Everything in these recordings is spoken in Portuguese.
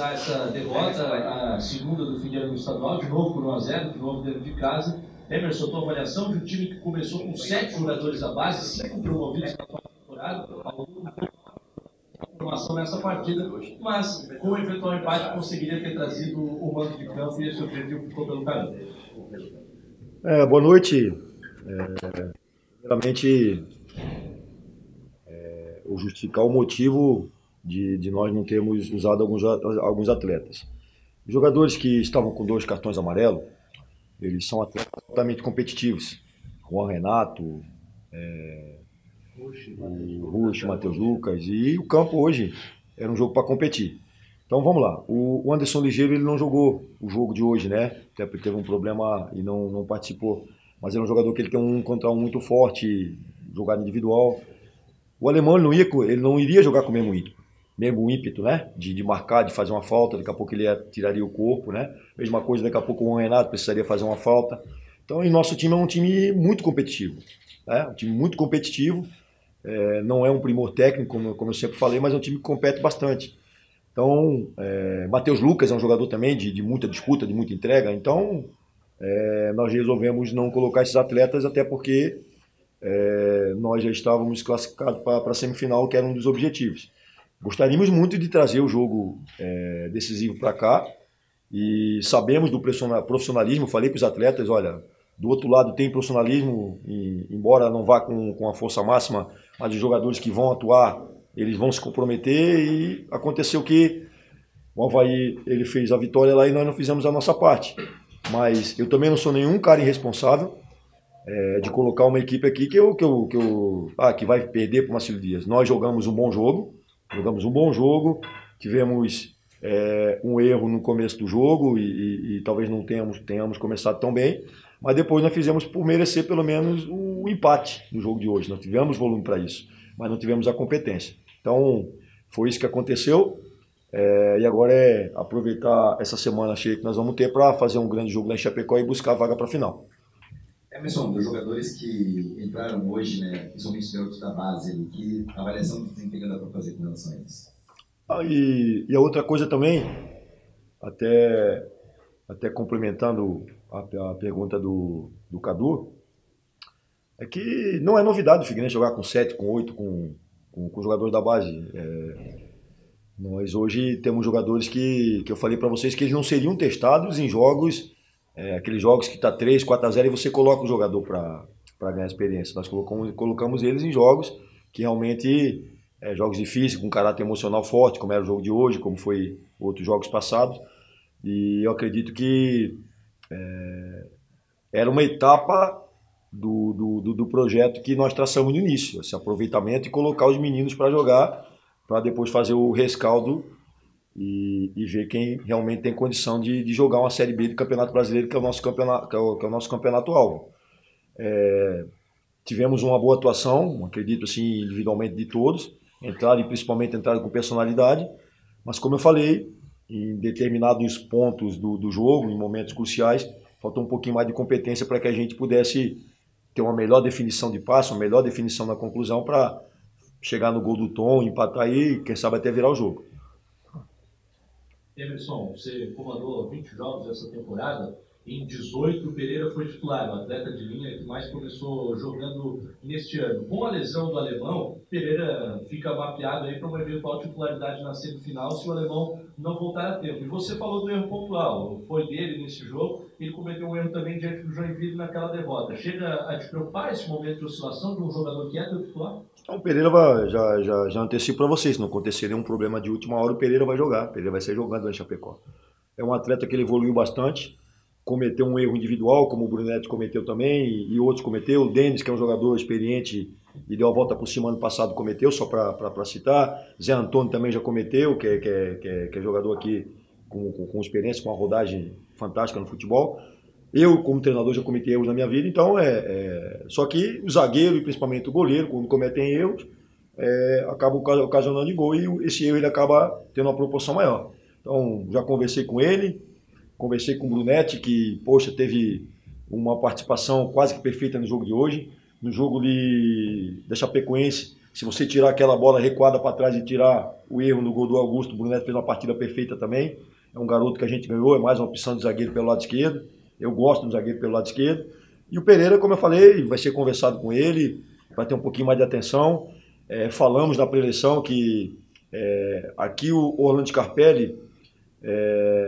analisar essa derrota, a segunda do fim de ano no estadual, de novo por 1 a 0, de novo dentro de casa. Emerson, tua avaliação de um time que começou com 7 jogadores da base, 5 promovidos na temporada, formação nessa partida, mas com o eventual empate conseguiria ter trazido o mando de campo e esse objetivo ficou pelo caminho. Boa noite. Primeiramente, eu justificar o motivo de nós não termos usado alguns atletas. Os jogadores que estavam com 2 cartões amarelos, eles são atletas altamente competitivos. Juan Renato, o Rush, Matheus Lucas, e o campo hoje era um jogo para competir. Então vamos lá, o Anderson Ligeiro ele não jogou o jogo de hoje, né? Até porque teve um problema e não participou. Mas era um jogador que ele tem um 1 contra 1 muito forte, jogada individual. O alemão ele não iria jogar com o mesmo ímpeto, né? De marcar, de fazer uma falta, daqui a pouco ele tiraria o corpo, né? Mesma coisa, daqui a pouco o Renato precisaria fazer uma falta. Então, e nosso time é um time muito competitivo, né? Um time muito competitivo, não é um primor técnico, como eu sempre falei, mas é um time que compete bastante. Então, Matheus Lucas é um jogador também de muita disputa, de muita entrega. Então, nós resolvemos não colocar esses atletas, até porque nós já estávamos classificados para a semifinal, que era um dos objetivos. Gostaríamos muito de trazer o jogo decisivo para cá e sabemos do profissionalismo. Falei para os atletas, olha, do outro lado tem profissionalismo, e, embora não vá com a força máxima, mas os jogadores que vão atuar, eles vão se comprometer. E aconteceu que o Avaí ele fez a vitória lá e nós não fizemos a nossa parte. Mas eu também não sou nenhum cara irresponsável de colocar uma equipe aqui que vai perder para o Marcelo Dias. Nós jogamos um bom jogo, tivemos um erro no começo do jogo e talvez não tenhamos começado tão bem, mas depois nós fizemos por merecer pelo menos o empate no jogo de hoje. Nós tivemos volume para isso, mas não tivemos a competência. Então foi isso que aconteceu. E agora é aproveitar essa semana cheia que nós vamos ter para fazer um grande jogo lá em Chapecó e buscar a vaga para a final. Emerson, dos jogadores que entraram hoje, né, principalmente os garotos da base, que avaliação de desempenho dá para fazer com relação a eles? E a outra coisa também, até complementando a pergunta do Cadu, é que não é novidade o Figueirense jogar com 7, com 8, com jogadores da base. Nós hoje temos jogadores que eu falei para vocês que eles não seriam testados em jogos, aqueles jogos que está 3, 4 a 0 e você coloca o jogador para ganhar experiência. Nós colocamos eles em jogos que realmente jogos difíceis, com caráter emocional forte, como era o jogo de hoje, como foi outros jogos passados. E eu acredito que era uma etapa do projeto que nós traçamos no início, esse aproveitamento e colocar os meninos para jogar, para depois fazer o rescaldo e ver quem realmente tem condição de jogar uma Série B do Campeonato Brasileiro, que é o nosso campeonato alvo. Tivemos uma boa atuação, acredito assim, individualmente de todos, principalmente entraram com personalidade, mas como eu falei, em determinados pontos do jogo, em momentos cruciais, faltou um pouquinho mais de competência para que a gente pudesse ter uma melhor definição de passe, uma melhor definição na conclusão para chegar no gol do Tom, empatar aí e quem sabe até virar o jogo. Emerson, você comandou 20 jogos essa temporada. Em 18, o Pereira foi titular, o atleta de linha que mais começou jogando neste ano. Com a lesão do alemão, Pereira fica mapeado aí para uma eventual titularidade na semifinal se o alemão não voltar a tempo. E você falou do erro pontual, foi dele nesse jogo, ele cometeu um erro também diante do Joinville naquela derrota. Chega a te preocupar esse momento de oscilação de um jogador que é teu titular? Então, o Pereira já antecipo para vocês, se não acontecer nenhum problema de última hora, o Pereira vai jogar, o Pereira vai ser jogando lá em Chapecó. É um atleta que ele evoluiu bastante, cometeu um erro individual, como o Brunetti cometeu também, e outros cometeu. O Denis, que é um jogador experiente e deu a volta por cima ano passado, cometeu, só para citar. Zé Antônio também já cometeu, que é jogador aqui com experiência, com uma rodagem fantástica no futebol. Eu, como treinador, já cometi erros na minha vida, então só que o zagueiro e principalmente o goleiro, quando cometem erros, acaba ocasionando em gol e esse erro ele acaba tendo uma proporção maior. Então, já conversei com ele, conversei com o Brunetti, que, poxa, teve uma participação quase que perfeita no jogo de hoje. No jogo da Chapecoense, Se você tirar aquela bola recuada para trás e tirar o erro no gol do Augusto, o Bruno Neto fez uma partida perfeita também. É um garoto que a gente ganhou, é mais uma opção de zagueiro pelo lado esquerdo. Eu gosto do zagueiro pelo lado esquerdo. E o Pereira, como eu falei, vai ser conversado com ele, vai ter um pouquinho mais de atenção. Falamos na pré-eleição que aqui o Orlando Scarpelli,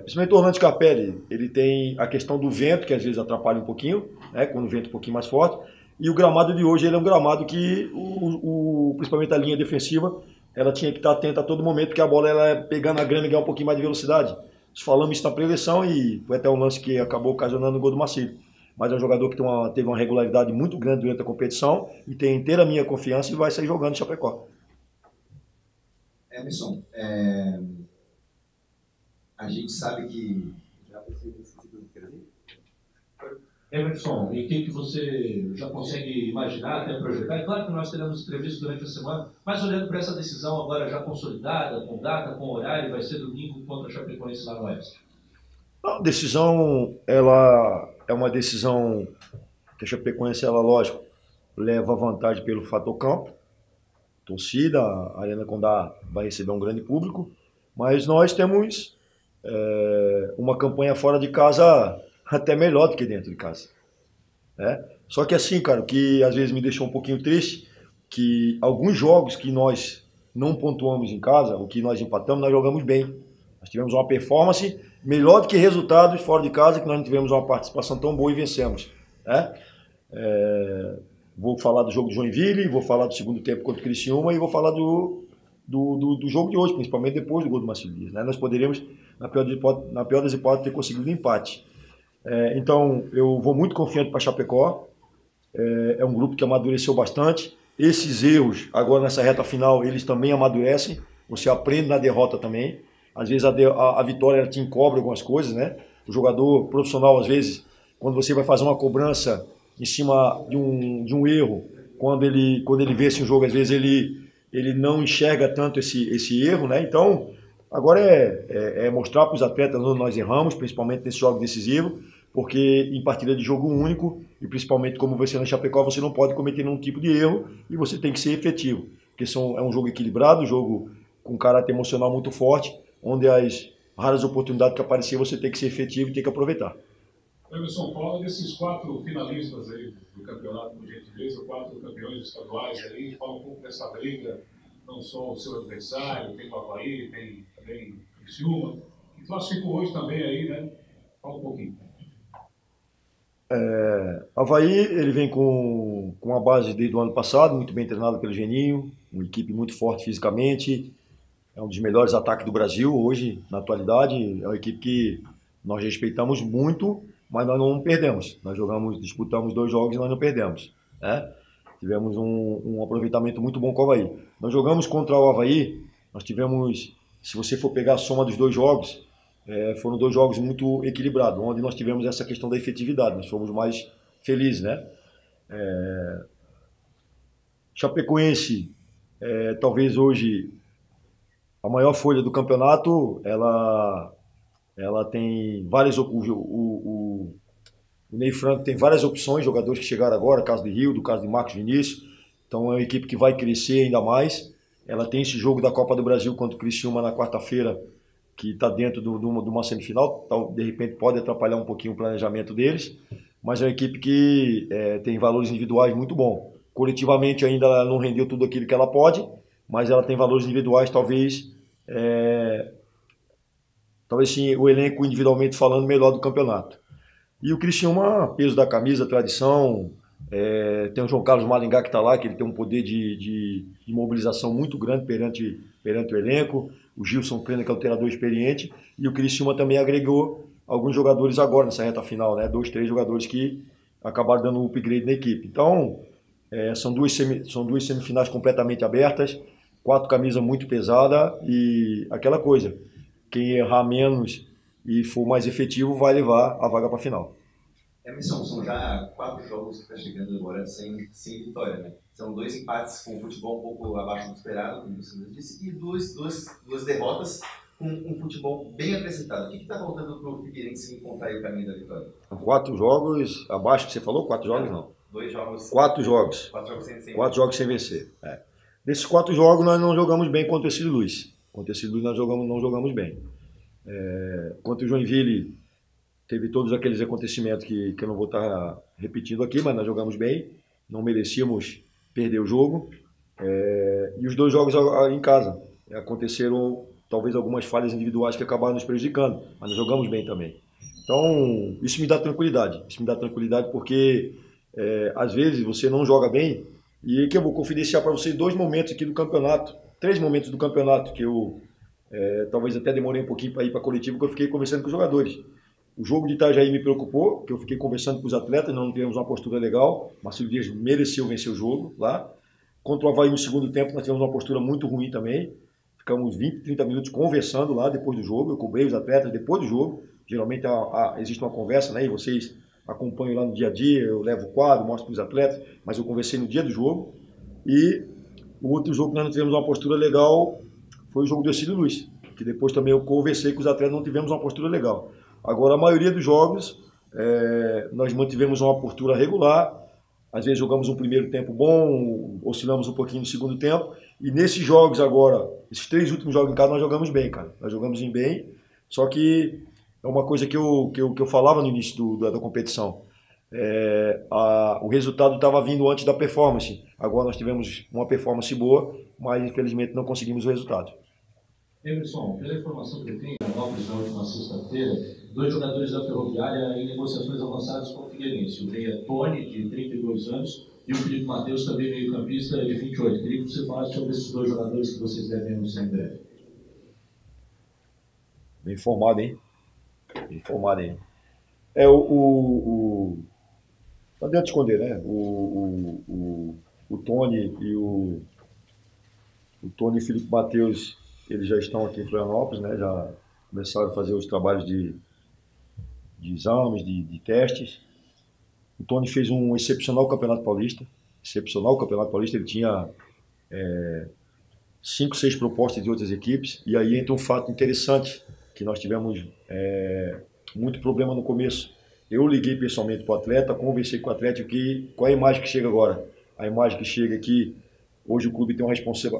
principalmente o Orlando Scarpelli, ele tem a questão do vento, que às vezes atrapalha um pouquinho, né, quando o vento é um pouquinho mais forte. E o gramado de hoje ele é um gramado que, principalmente a linha defensiva, ela tinha que estar atenta a todo momento, porque a bola ela pegando a grama e ganhar um pouquinho mais de velocidade. Nós falamos isso na pré-eleição e foi até um lance que acabou ocasionando o gol do Marcílio. Mas é um jogador que teve uma regularidade muito grande durante a competição e tem inteira minha confiança e vai sair jogando em Chapecó. Emerson, a gente sabe que... Emerson, e o que você já consegue imaginar, até projetar? É claro que nós teremos entrevistas durante a semana, mas olhando para essa decisão agora já consolidada, com data, com horário, vai ser domingo contra a Chapecoense lá no Oeste. A decisão, ela é uma decisão que a Chapecoense, ela, lógico, leva vantagem pelo fator campo. Torcida, a Arena Condá vai receber um grande público, mas nós temos uma campanha fora de casa até melhor do que dentro de casa. Né? Só que assim, cara, o que às vezes me deixou um pouquinho triste, que alguns jogos que nós não pontuamos em casa, o que nós empatamos, nós jogamos bem. Nós tivemos uma performance melhor do que resultados fora de casa, que nós não tivemos uma participação tão boa e vencemos. Né? Vou falar do jogo de Joinville, vou falar do segundo tempo contra o Criciúma e vou falar do jogo de hoje, principalmente depois do gol do Marcílio Dias. Né? Nós poderíamos, na pior das hipóteses, ter conseguido um empate. Então, eu vou muito confiante para Chapecó. É um grupo que amadureceu bastante. Esses erros, agora nessa reta final, eles também amadurecem. Você aprende na derrota também. Às vezes a vitória ela te encobre algumas coisas, né? O jogador profissional, às vezes, quando você vai fazer uma cobrança em cima de um erro, quando ele vê esse jogo, às vezes ele não enxerga tanto esse erro, né? Então, agora é mostrar para os atletas onde nós erramos, principalmente nesse jogo decisivo, porque em partida de jogo único, e principalmente como você na Chapecó, você não pode cometer nenhum tipo de erro e você tem que ser efetivo. Porque é um jogo equilibrado, um jogo com caráter emocional muito forte, onde as raras oportunidades que aparecer você tem que ser efetivo e tem que aproveitar. Emerson, fala desses 4 finalistas aí do campeonato, por gentileza, 4 campeões estaduais aí, fala um pouco dessa briga, não só o seu adversário, tem o Avaí, tem também o Criciúma, que classificou hoje também aí, né? Fala um pouquinho. Avaí, ele vem com uma base desde o ano passado, muito bem treinado pelo Geninho, uma equipe muito forte fisicamente, é um dos melhores ataques do Brasil hoje, na atualidade, é uma equipe que nós respeitamos muito, mas nós não perdemos. Nós disputamos 2 jogos e nós não perdemos. Né? Tivemos um aproveitamento muito bom com o Avaí. Nós jogamos contra o Avaí, nós tivemos, se você for pegar a soma dos 2 jogos, foram 2 jogos muito equilibrados, onde nós tivemos essa questão da efetividade, nós fomos mais felizes. Né? Chapecoense, talvez hoje, a maior folha do campeonato, ela tem várias... O Ney Franco tem várias opções, jogadores que chegaram agora, caso de Rio, do caso de Marcos Vinícius. Então é uma equipe que vai crescer ainda mais. Ela tem esse jogo da Copa do Brasil contra o Criciúma na quarta-feira, que está dentro de uma semifinal. Então, de repente pode atrapalhar um pouquinho o planejamento deles. Mas é uma equipe que tem valores individuais muito bons. Coletivamente ainda ela não rendeu tudo aquilo que ela pode, mas ela tem valores individuais, talvez sim, o elenco individualmente falando melhor do campeonato. E o Criciúma, peso da camisa, tradição, tem o João Carlos Maringá que está lá, que ele tem um poder de mobilização muito grande perante o elenco, o Gilson Plena, que é o treinador experiente, e o Criciúma também agregou alguns jogadores agora nessa reta final, né? 2, 3 jogadores que acabaram dando um upgrade na equipe. Então, são duas semifinais completamente abertas, 4 camisas muito pesadas e aquela coisa, quem errar menos e for mais efetivo vai levar a vaga para a final. Emerson, são já 4 jogos que está chegando agora sem vitória, né? São 2 empates com o futebol um pouco abaixo do esperado, como você disse, e duas derrotas com um futebol bem apresentado. O que está faltando para o Figueirense encontrar o caminho da vitória? 4 jogos abaixo que você falou? 4 jogos não. 2 jogos. 4 jogos. 4 jogos sem vencer. 4 jogos sem vencer. Nesses 4 jogos nós não jogamos bem contra o Ercílio Luz. Contra o Ercílio Luz nós não jogamos bem. Contra o Joinville teve todos aqueles acontecimentos que eu não vou estar repetindo aqui, mas nós jogamos bem. Não merecíamos perder o jogo. E os 2 jogos em casa. Aconteceram talvez algumas falhas individuais que acabaram nos prejudicando, mas nós jogamos bem também. Então, isso me dá tranquilidade. Isso me dá tranquilidade porque, às vezes, você não joga bem. E que eu vou confidenciar para vocês 2 momentos aqui do campeonato, 3 momentos do campeonato que eu talvez até demorei um pouquinho para ir para a coletiva, porque eu fiquei conversando com os jogadores. O jogo de Itajaí me preocupou, que eu fiquei conversando com os atletas, não tivemos uma postura legal. Marcelo Dias mereceu vencer o jogo lá. Contra o Avaí no segundo tempo, nós tivemos uma postura muito ruim também. Ficamos 20, 30 minutos conversando lá depois do jogo. Eu cobrei os atletas depois do jogo. Geralmente existe uma conversa, né? E vocês acompanham lá no dia a dia, eu levo o quadro, mostro para os atletas, mas eu conversei no dia do jogo. E o outro jogo que nós não tivemos uma postura legal foi o jogo do Ercílio Luz, que depois também eu conversei com os atletas, não tivemos uma postura legal. Agora, a maioria dos jogos, nós mantivemos uma postura regular. Às vezes jogamos um primeiro tempo bom, oscilamos um pouquinho no segundo tempo. E nesses jogos agora, esses 3 últimos jogos em casa, nós jogamos bem, cara. Nós jogamos bem, só que é uma coisa que eu falava no início da competição. O resultado estava vindo antes da performance. Agora nós tivemos uma performance boa, mas infelizmente não conseguimos o resultado. Emerson, pela informação que eu tenho, na última sexta-feira, 2 jogadores da Ferroviária em negociações avançadas com o Figueirense. O meia Tony, de 32 anos, e o Felipe Matheus, também meio-campista, de 28. Queria que você falasse sobre esses 2 jogadores que vocês devem anunciar em breve. Bem informado, hein? Bem informado, hein? Não adianta esconder, né? O Tony e o Tony e o Felipe Matheus, eles já estão aqui em Florianópolis, né? Já começaram a fazer os trabalhos de exames, de testes. O Tony fez um excepcional Campeonato Paulista. Ele tinha 5, 6 propostas de outras equipes. E aí entra um fato interessante, que nós tivemos muito problema no começo. Eu liguei pessoalmente para o atleta, conversei com o atleta, qual é a imagem que chega agora? A imagem que chega aqui, hoje o clube tem uma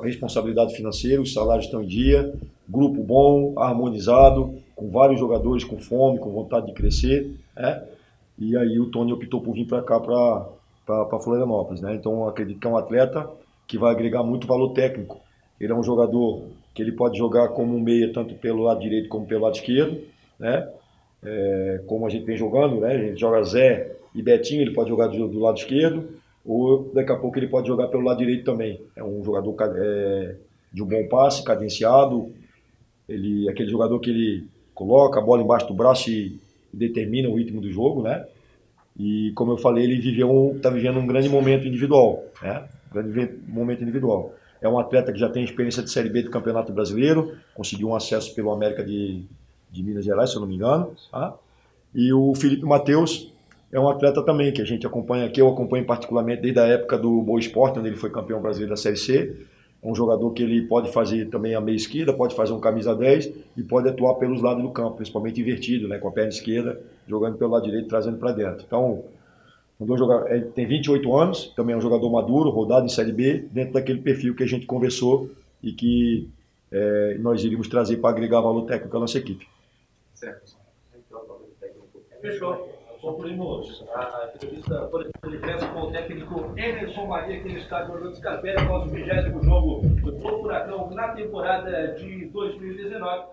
responsabilidade financeira, os salários estão em dia, grupo bom, harmonizado, com vários jogadores com fome, com vontade de crescer, né? E aí o Tony optou por vir para cá, para Florianópolis, né? Então eu acredito que é um atleta que vai agregar muito valor técnico. Ele é um jogador que ele pode jogar como um meia, tanto pelo lado direito como pelo lado esquerdo, né? Como a gente vem jogando, né? A gente joga Zé e Betinho, ele pode jogar do lado esquerdo, ou daqui a pouco ele pode jogar pelo lado direito também. É um jogador de um bom passe, cadenciado, aquele jogador que ele coloca a bola embaixo do braço e determina o ritmo do jogo, né? E como eu falei, ele está vivendo um grande momento individual, né? É um atleta que já tem experiência de Série B do Campeonato Brasileiro, conseguiu um acesso pelo América de Minas Gerais, se eu não me engano, tá? E o Felipe Matheus é um atleta também que a gente acompanha aqui, eu acompanho particularmente desde a época do Boa Esporte, onde ele foi campeão brasileiro da Série C. É um jogador que ele pode fazer também a meia esquerda, pode fazer um camisa 10 e pode atuar pelos lados do campo, principalmente invertido, né, com a perna esquerda, jogando pelo lado direito, trazendo para dentro. Então, ele tem 28 anos, também é um jogador maduro, rodado em Série B, dentro daquele perfil que a gente conversou e que nós iríamos trazer para agregar valor técnico à nossa equipe. Certo. Fechou. Concluímos a entrevista com o técnico Emerson Maria aqui no estádio Orlando Scarpelli, após o 20º jogo do Furacão na temporada de 2019.